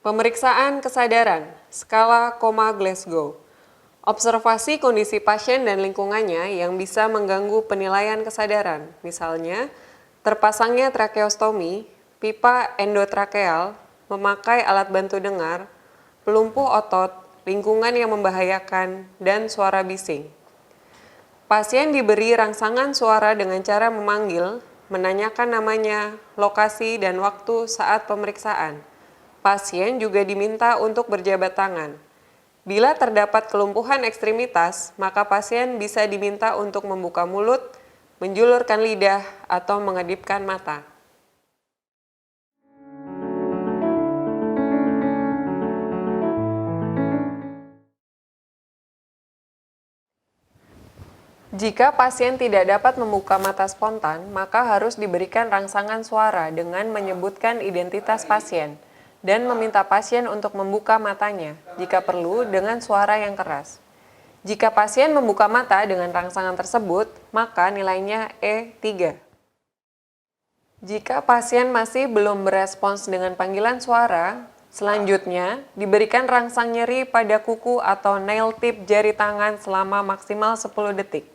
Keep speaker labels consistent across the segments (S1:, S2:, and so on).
S1: Pemeriksaan kesadaran, skala koma Glasgow. Observasi kondisi pasien dan lingkungannya yang bisa mengganggu penilaian kesadaran, misalnya terpasangnya trakeostomi, pipa endotrakeal, memakai alat bantu dengar, pelumpuh otot, lingkungan yang membahayakan, dan suara bising. Pasien diberi rangsangan suara dengan cara memanggil, menanyakan namanya, lokasi, dan waktu saat pemeriksaan. Pasien juga diminta untuk berjabat tangan. Bila terdapat kelumpuhan ekstremitas, maka pasien bisa diminta untuk membuka mulut, menjulurkan lidah, atau mengedipkan mata. Jika pasien tidak dapat membuka mata spontan, maka harus diberikan rangsangan suara dengan menyebutkan identitas pasien dan meminta pasien untuk membuka matanya, jika perlu dengan suara yang keras. Jika pasien membuka mata dengan rangsangan tersebut, maka nilainya E3. Jika pasien masih belum berespons dengan panggilan suara, selanjutnya diberikan rangsang nyeri pada kuku atau nail tip jari tangan selama maksimal 10 detik.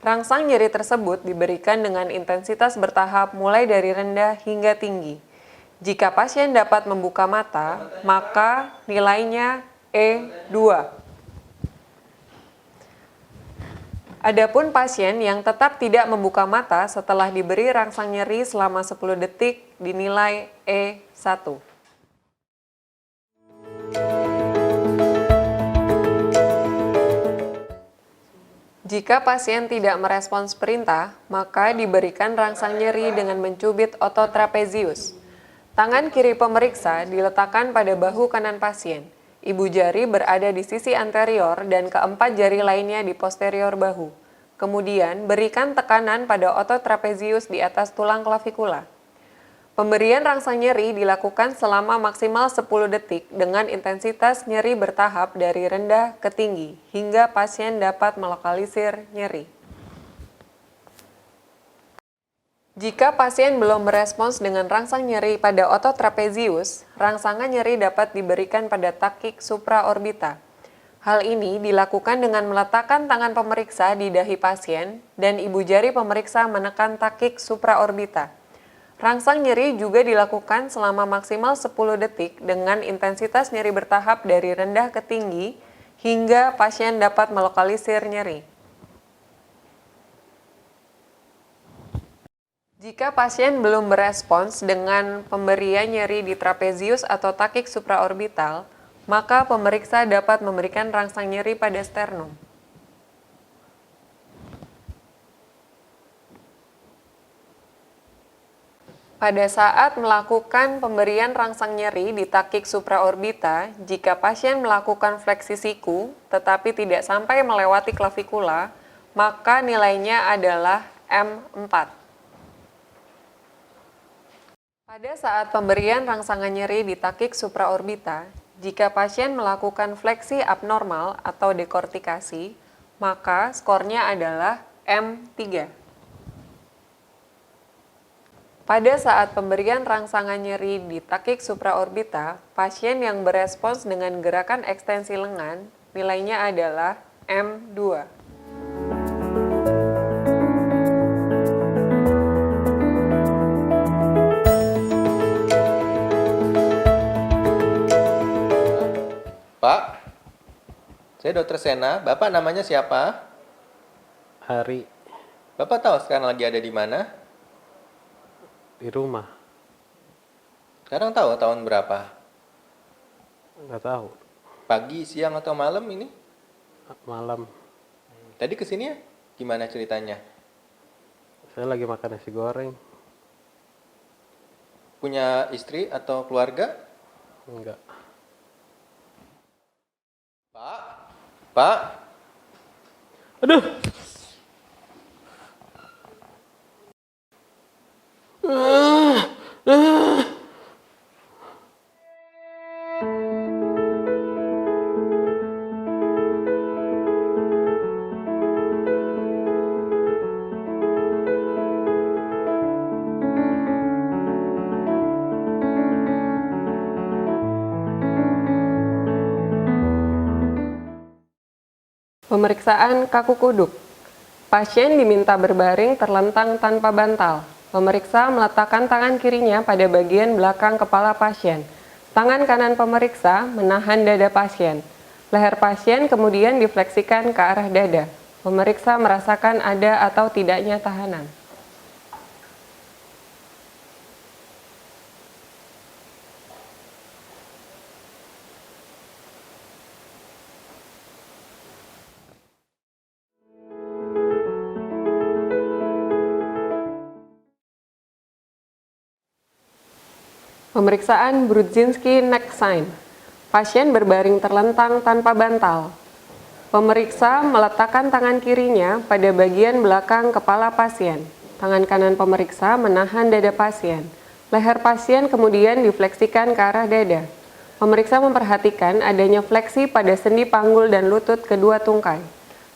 S1: Rangsang nyeri tersebut diberikan dengan intensitas bertahap mulai dari rendah hingga tinggi. Jika pasien dapat membuka mata, maka nilainya E2. Adapun pasien yang tetap tidak membuka mata setelah diberi rangsang nyeri selama 10 detik dinilai E1. Jika pasien tidak merespons perintah, maka diberikan rangsang nyeri dengan mencubit otot trapezius. Tangan kiri pemeriksa diletakkan pada bahu kanan pasien. Ibu jari berada di sisi anterior dan keempat jari lainnya di posterior bahu. Kemudian, berikan tekanan pada otot trapezius di atas tulang klavikula. Pemberian rangsang nyeri dilakukan selama maksimal 10 detik dengan intensitas nyeri bertahap dari rendah ke tinggi, hingga pasien dapat melokalisir nyeri. Jika pasien belum merespons dengan rangsang nyeri pada otot trapezius, rangsangan nyeri dapat diberikan pada takik supraorbita. Hal ini dilakukan dengan meletakkan tangan pemeriksa di dahi pasien dan ibu jari pemeriksa menekan takik supraorbita. Rangsang nyeri juga dilakukan selama maksimal 10 detik dengan intensitas nyeri bertahap dari rendah ke tinggi hingga pasien dapat melokalisir nyeri. Jika pasien belum berespons dengan pemberian nyeri di trapezius atau takik supraorbital, maka pemeriksa dapat memberikan rangsang nyeri pada sternum. Pada saat melakukan pemberian rangsang nyeri di takik supraorbita, jika pasien melakukan fleksi siku tetapi tidak sampai melewati klavikula, maka nilainya adalah M4. Pada saat pemberian rangsangan nyeri di takik supraorbita, jika pasien melakukan fleksi abnormal atau dekortikasi, maka skornya adalah M3. Pada saat pemberian rangsangan nyeri di takik supraorbita, pasien yang berespons dengan gerakan ekstensi lengan, nilainya adalah M2.
S2: Pak, saya Dr. Sena. Bapak namanya siapa?
S3: Hari
S2: Bapak tahu sekarang lagi ada di mana?
S3: di rumah,
S2: Sekarang tahu tahun berapa?
S3: nggak tahu.
S2: Pagi, siang, atau malam ini?
S3: Malam
S2: Tadi kesini ya? Gimana ceritanya?
S3: saya lagi makan nasi goreng.
S2: Punya istri atau keluarga?
S3: Enggak.
S2: Pak? Pak?
S3: Aduh.
S1: Pemeriksaan kaku kuduk. Pasien diminta berbaring terlentang tanpa bantal. Pemeriksa meletakkan tangan kirinya pada bagian belakang kepala pasien. Tangan kanan pemeriksa menahan dada pasien. Leher pasien kemudian difleksikan ke arah dada. Pemeriksa merasakan ada atau tidaknya tahanan. Pemeriksaan Brudzinski neck sign. Pasien berbaring terlentang tanpa bantal. Pemeriksa meletakkan tangan kirinya pada bagian belakang kepala pasien. Tangan kanan pemeriksa menahan dada pasien. Leher pasien kemudian difleksikan ke arah dada. Pemeriksa memperhatikan adanya fleksi pada sendi panggul dan lutut kedua tungkai.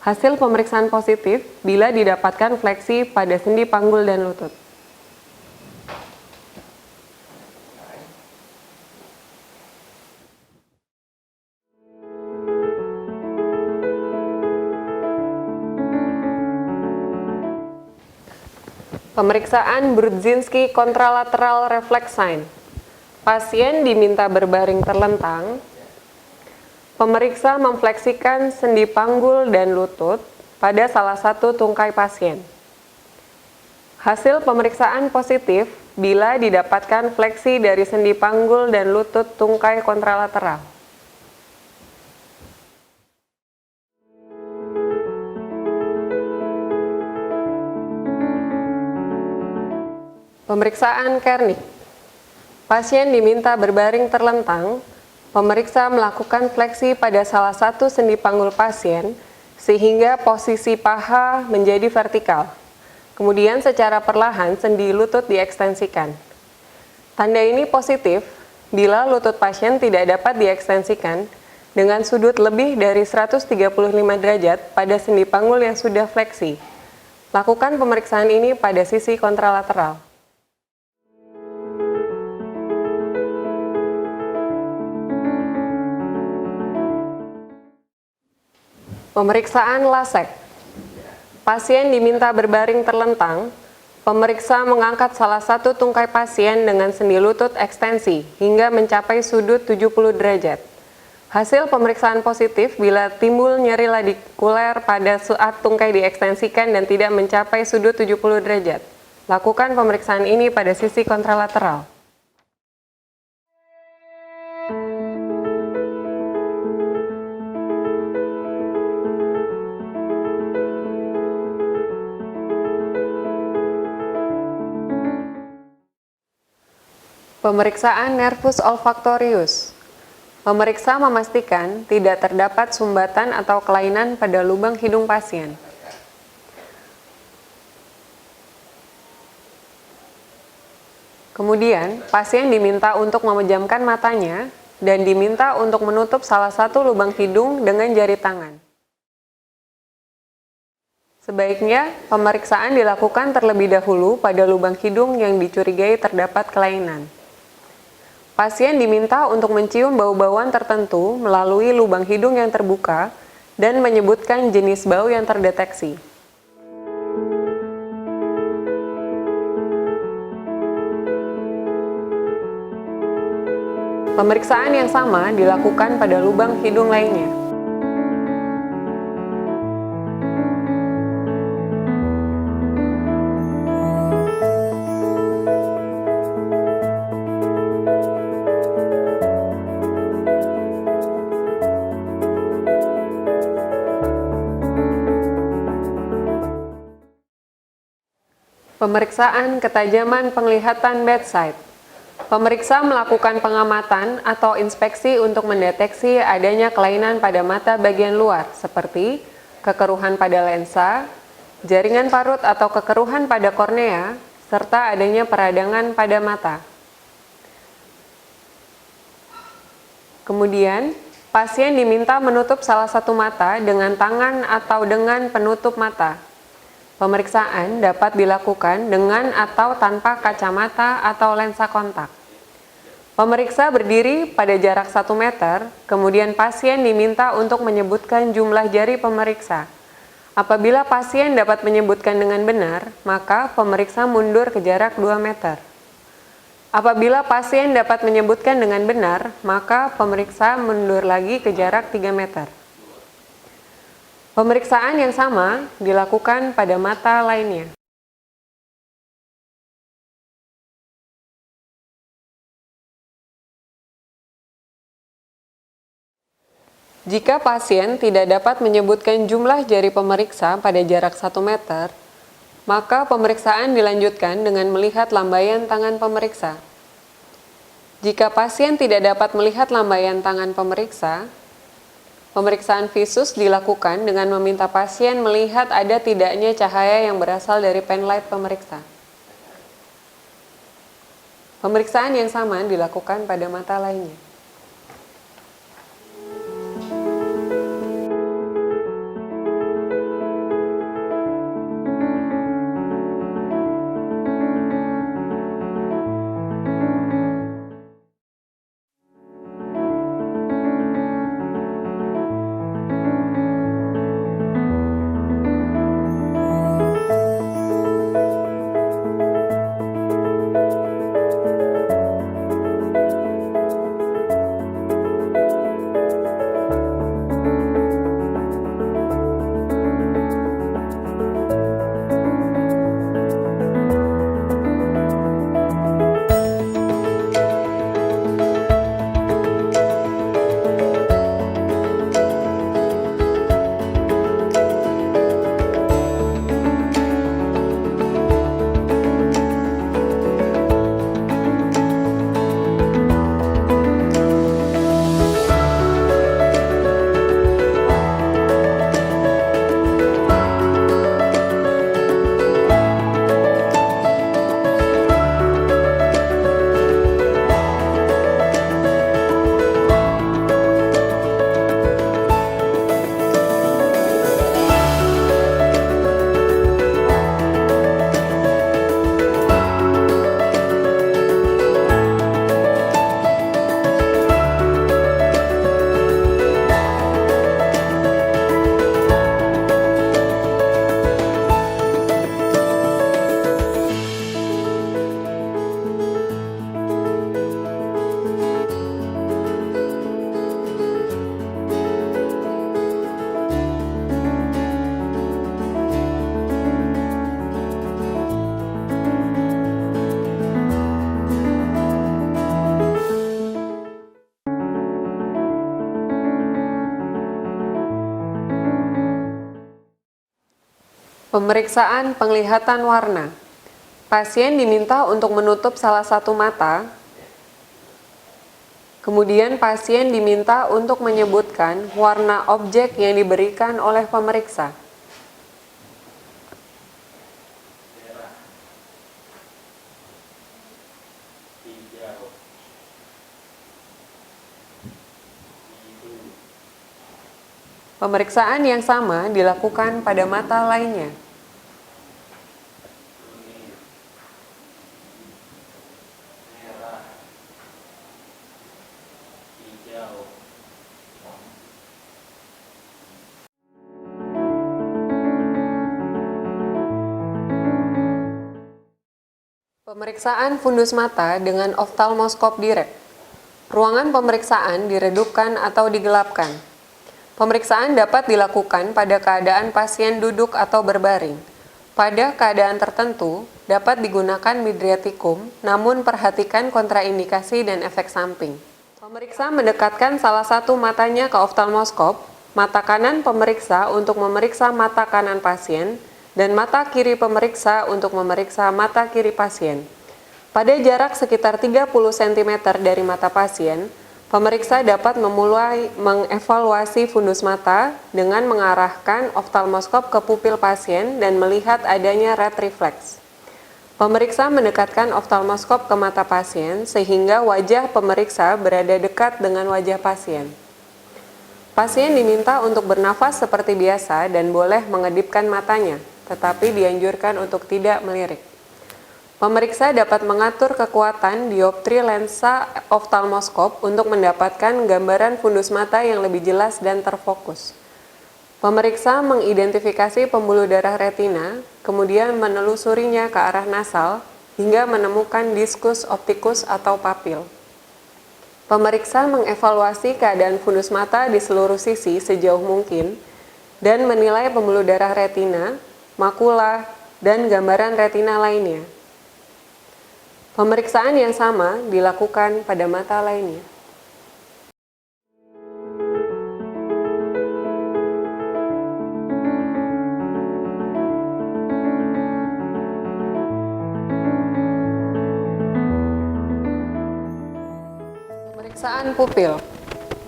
S1: Hasil pemeriksaan positif bila didapatkan fleksi pada sendi panggul dan lutut. Pemeriksaan Brudzinski contralateral reflex sign. Pasien diminta berbaring terlentang. Pemeriksa memfleksikan sendi panggul dan lutut pada salah satu tungkai pasien. Hasil pemeriksaan positif bila didapatkan fleksi dari sendi panggul dan lutut tungkai kontralateral. Pemeriksaan Kernik. Pasien diminta berbaring terlentang. Pemeriksa melakukan fleksi pada salah satu sendi panggul pasien sehingga posisi paha menjadi vertikal. Kemudian secara perlahan sendi lutut diekstensikan. Tanda ini positif bila lutut pasien tidak dapat diekstensikan dengan sudut lebih dari 135 derajat pada sendi panggul yang sudah fleksi. Lakukan pemeriksaan ini pada sisi kontralateral. Pemeriksaan lasek. Pasien diminta berbaring terlentang. Pemeriksa mengangkat salah satu tungkai pasien dengan sendi lutut ekstensi hingga mencapai sudut 70 derajat. Hasil pemeriksaan positif bila timbul nyeri ladikuler pada saat tungkai diekstensikan dan tidak mencapai sudut 70 derajat. Lakukan pemeriksaan ini pada sisi kontralateral. Pemeriksaan nervus olfactorius. Pemeriksa memastikan tidak terdapat sumbatan atau kelainan pada lubang hidung pasien. Kemudian, pasien diminta untuk memejamkan matanya dan diminta untuk menutup salah satu lubang hidung dengan jari tangan. Sebaiknya, pemeriksaan dilakukan terlebih dahulu pada lubang hidung yang dicurigai terdapat kelainan. Pasien diminta untuk mencium bau-bauan tertentu melalui lubang hidung yang terbuka dan menyebutkan jenis bau yang terdeteksi. Pemeriksaan yang sama dilakukan pada lubang hidung lainnya. Pemeriksaan ketajaman penglihatan bedside. Pemeriksa melakukan pengamatan atau inspeksi untuk mendeteksi adanya kelainan pada mata bagian luar, seperti kekeruhan pada lensa, jaringan parut atau kekeruhan pada kornea, serta adanya peradangan pada mata. Kemudian, pasien diminta menutup salah satu mata dengan tangan atau dengan penutup mata. Pemeriksaan dapat dilakukan dengan atau tanpa kacamata atau lensa kontak. Pemeriksa berdiri pada jarak 1 meter, kemudian pasien diminta untuk menyebutkan jumlah jari pemeriksa. Apabila pasien dapat menyebutkan dengan benar, maka pemeriksa mundur ke jarak 2 meter. Apabila pasien dapat menyebutkan dengan benar, maka pemeriksa mundur lagi ke jarak 3 meter. Pemeriksaan yang sama dilakukan pada mata lainnya. Jika pasien tidak dapat menyebutkan jumlah jari pemeriksa pada jarak 1 meter, maka pemeriksaan dilanjutkan dengan melihat lambaian tangan pemeriksa. Jika pasien tidak dapat melihat lambaian tangan pemeriksa, pemeriksaan visus dilakukan dengan meminta pasien melihat ada tidaknya cahaya yang berasal dari penlight pemeriksa. Pemeriksaan yang sama dilakukan pada mata lainnya. Pemeriksaan penglihatan warna. Pasien diminta untuk menutup salah satu mata. Kemudian pasien diminta untuk menyebutkan warna objek yang diberikan oleh pemeriksa. Pemeriksaan yang sama dilakukan pada mata lainnya. Pemeriksaan fundus mata dengan oftalmoskop direct. Ruangan pemeriksaan diredupkan atau digelapkan. Pemeriksaan dapat dilakukan pada keadaan pasien duduk atau berbaring. Pada keadaan tertentu, dapat digunakan midriatikum, namun perhatikan kontraindikasi dan efek samping. Pemeriksa mendekatkan salah satu matanya ke oftalmoskop, mata kanan pemeriksa untuk memeriksa mata kanan pasien, dan mata kiri pemeriksa untuk memeriksa mata kiri pasien. Pada jarak sekitar 30 cm dari mata pasien, pemeriksa dapat memulai mengevaluasi fundus mata dengan mengarahkan oftalmoskop ke pupil pasien dan melihat adanya red reflex. Pemeriksa mendekatkan oftalmoskop ke mata pasien sehingga wajah pemeriksa berada dekat dengan wajah pasien. Pasien diminta untuk bernafas seperti biasa dan boleh mengedipkan matanya, tetapi dianjurkan untuk tidak melirik. Pemeriksa dapat mengatur kekuatan dioptri lensa oftalmoskop untuk mendapatkan gambaran fundus mata yang lebih jelas dan terfokus. Pemeriksa mengidentifikasi pembuluh darah retina, kemudian menelusurinya ke arah nasal hingga menemukan diskus optikus atau papil. Pemeriksa mengevaluasi keadaan fundus mata di seluruh sisi sejauh mungkin dan menilai pembuluh darah retina, makula, dan gambaran retina lainnya. Pemeriksaan yang sama dilakukan pada mata lainnya. Pemeriksaan pupil.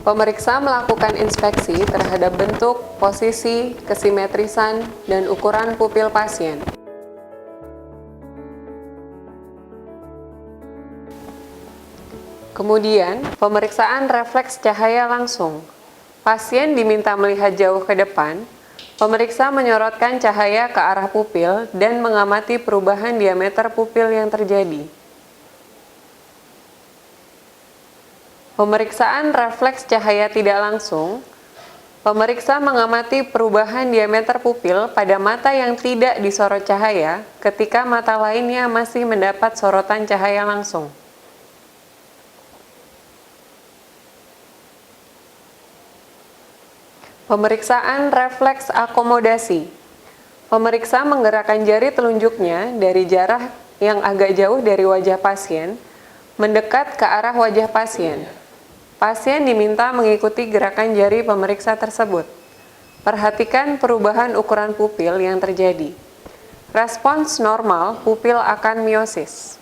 S1: Pemeriksa melakukan inspeksi terhadap bentuk, posisi, kesimetrisan, dan ukuran pupil pasien. Kemudian, pemeriksaan refleks cahaya langsung. Pasien diminta melihat jauh ke depan. Pemeriksa menyorotkan cahaya ke arah pupil dan mengamati perubahan diameter pupil yang terjadi. Pemeriksaan refleks cahaya tidak langsung. Pemeriksa mengamati perubahan diameter pupil pada mata yang tidak disorot cahaya ketika mata lainnya masih mendapat sorotan cahaya langsung. Pemeriksaan refleks akomodasi. Pemeriksa menggerakkan jari telunjuknya dari jarak yang agak jauh dari wajah pasien, mendekat ke arah wajah pasien. Pasien diminta mengikuti gerakan jari pemeriksa tersebut. Perhatikan perubahan ukuran pupil yang terjadi. Respons normal, pupil akan miosis.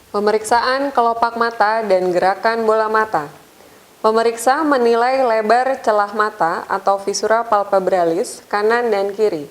S1: Pemeriksaan kelopak mata dan gerakan bola mata. Pemeriksa menilai lebar celah mata atau visura palpebralis kanan dan kiri.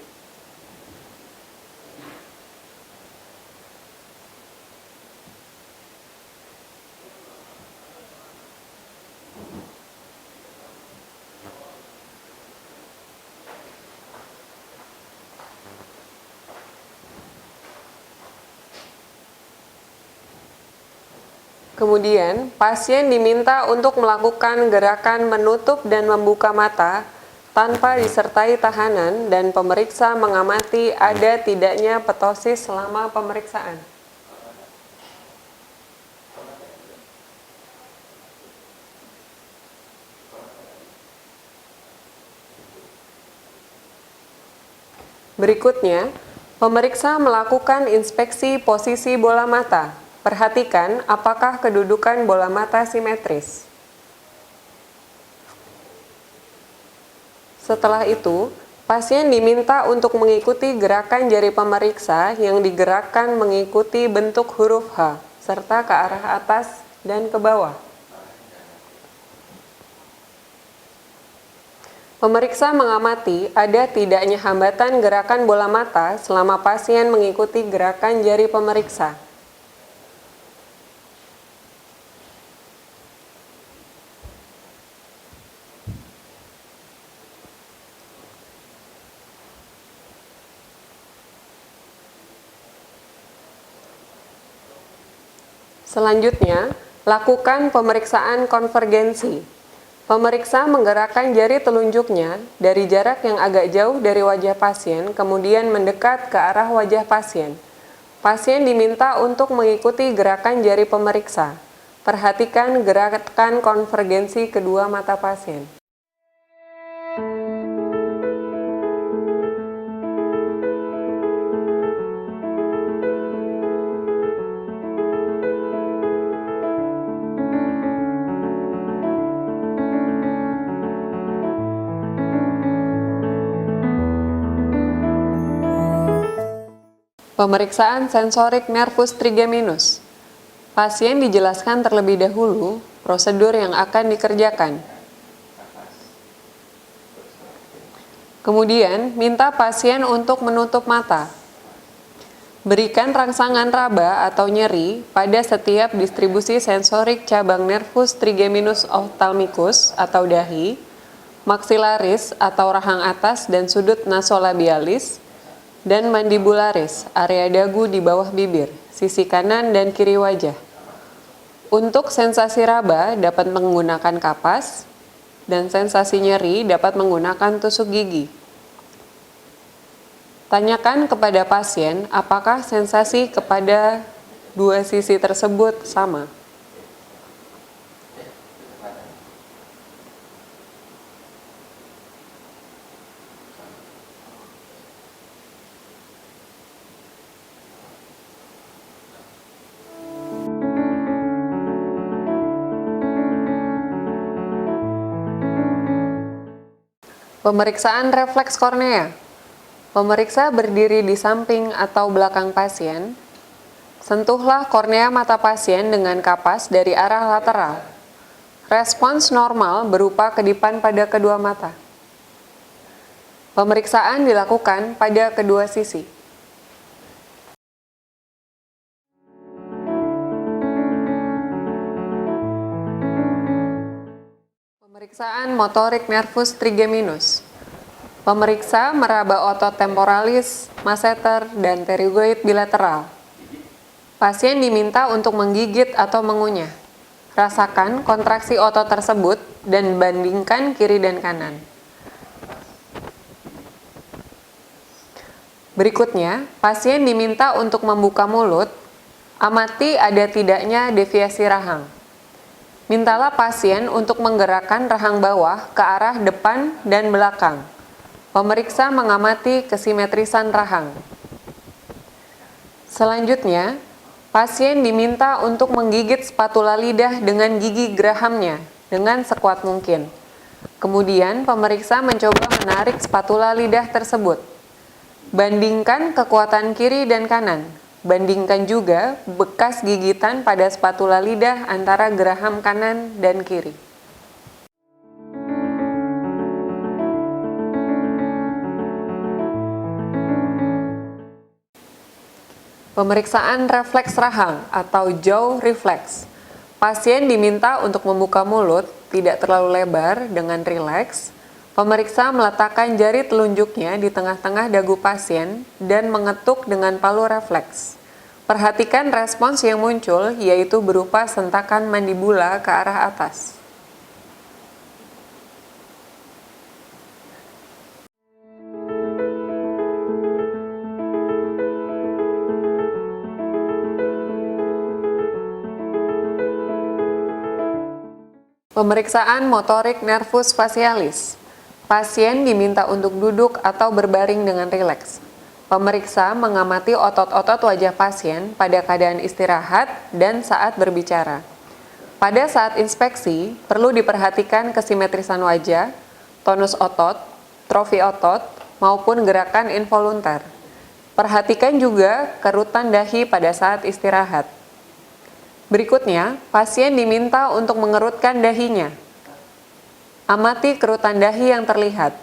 S1: Kemudian, pasien diminta untuk melakukan gerakan menutup dan membuka mata tanpa disertai tahanan dan pemeriksa mengamati ada tidaknya ptosis selama pemeriksaan. Berikutnya, pemeriksa melakukan inspeksi posisi bola mata. Perhatikan apakah kedudukan bola mata simetris. Setelah itu, pasien diminta untuk mengikuti gerakan jari pemeriksa yang digerakkan mengikuti bentuk huruf H, serta ke arah atas dan ke bawah. Pemeriksa mengamati ada tidaknya hambatan gerakan bola mata selama pasien mengikuti gerakan jari pemeriksa. Selanjutnya, lakukan pemeriksaan konvergensi. Pemeriksa menggerakkan jari telunjuknya dari jarak yang agak jauh dari wajah pasien, kemudian mendekat ke arah wajah pasien. Pasien diminta untuk mengikuti gerakan jari pemeriksa. Perhatikan gerakan konvergensi kedua mata pasien. Pemeriksaan sensorik nervus trigeminus. Pasien dijelaskan terlebih dahulu prosedur yang akan dikerjakan. Kemudian, minta pasien untuk menutup mata. Berikan rangsangan raba atau nyeri pada setiap distribusi sensorik cabang nervus trigeminus ophthalmicus atau dahi, maksilaris atau rahang atas dan sudut nasolabialis, dan mandibularis, area dagu di bawah bibir, sisi kanan dan kiri wajah. Untuk sensasi raba dapat menggunakan kapas, dan sensasi nyeri dapat menggunakan tusuk gigi. Tanyakan kepada pasien apakah sensasi kepada dua sisi tersebut sama. Pemeriksaan refleks kornea. Pemeriksa berdiri di samping atau belakang pasien. Sentuhlah kornea mata pasien dengan kapas dari arah lateral. Respons normal berupa kedipan pada kedua mata. Pemeriksaan dilakukan pada kedua sisi. Pemeriksaan motorik nervus trigeminus. Pemeriksa meraba otot temporalis, masseter, dan pterygoid bilateral. Pasien diminta untuk menggigit atau mengunyah. Rasakan kontraksi otot tersebut dan bandingkan kiri dan kanan. Berikutnya, pasien diminta untuk membuka mulut, amati ada tidaknya deviasi rahang. Mintalah pasien untuk menggerakkan rahang bawah ke arah depan dan belakang. Pemeriksa mengamati kesimetrisan rahang. Selanjutnya, pasien diminta untuk menggigit spatula lidah dengan gigi gerahamnya dengan sekuat mungkin. Kemudian, pemeriksa mencoba menarik spatula lidah tersebut. Bandingkan kekuatan kiri dan kanan. Bandingkan juga bekas gigitan pada spatula lidah antara geraham kanan dan kiri. Pemeriksaan refleks rahang atau jaw reflex. Pasien diminta untuk membuka mulut, tidak terlalu lebar, dengan rileks. Pemeriksa meletakkan jari telunjuknya di tengah-tengah dagu pasien dan mengetuk dengan palu refleks. Perhatikan respons yang muncul, yaitu berupa sentakan mandibula ke arah atas. Pemeriksaan motorik nervus facialis. Pasien diminta untuk duduk atau berbaring dengan rileks. Pemeriksa mengamati otot-otot wajah pasien pada keadaan istirahat dan saat berbicara. Pada saat inspeksi, perlu diperhatikan kesimetrisan wajah, tonus otot, trofi otot, maupun gerakan involuntar. Perhatikan juga kerutan dahi pada saat istirahat. Berikutnya, pasien diminta untuk mengerutkan dahinya. Amati kerutan dahi yang terlihat.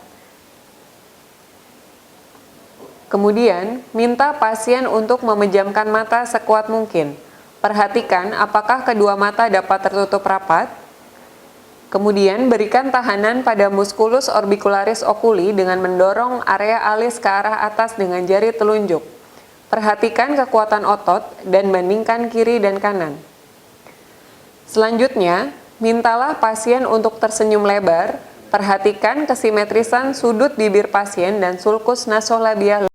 S1: Kemudian, minta pasien untuk memejamkan mata sekuat mungkin. Perhatikan apakah kedua mata dapat tertutup rapat. Kemudian, berikan tahanan pada musculus orbicularis oculi dengan mendorong area alis ke arah atas dengan jari telunjuk. Perhatikan kekuatan otot dan bandingkan kiri dan kanan. Selanjutnya, mintalah pasien untuk tersenyum lebar. Perhatikan kesimetrisan sudut bibir pasien dan sulcus nasolabial.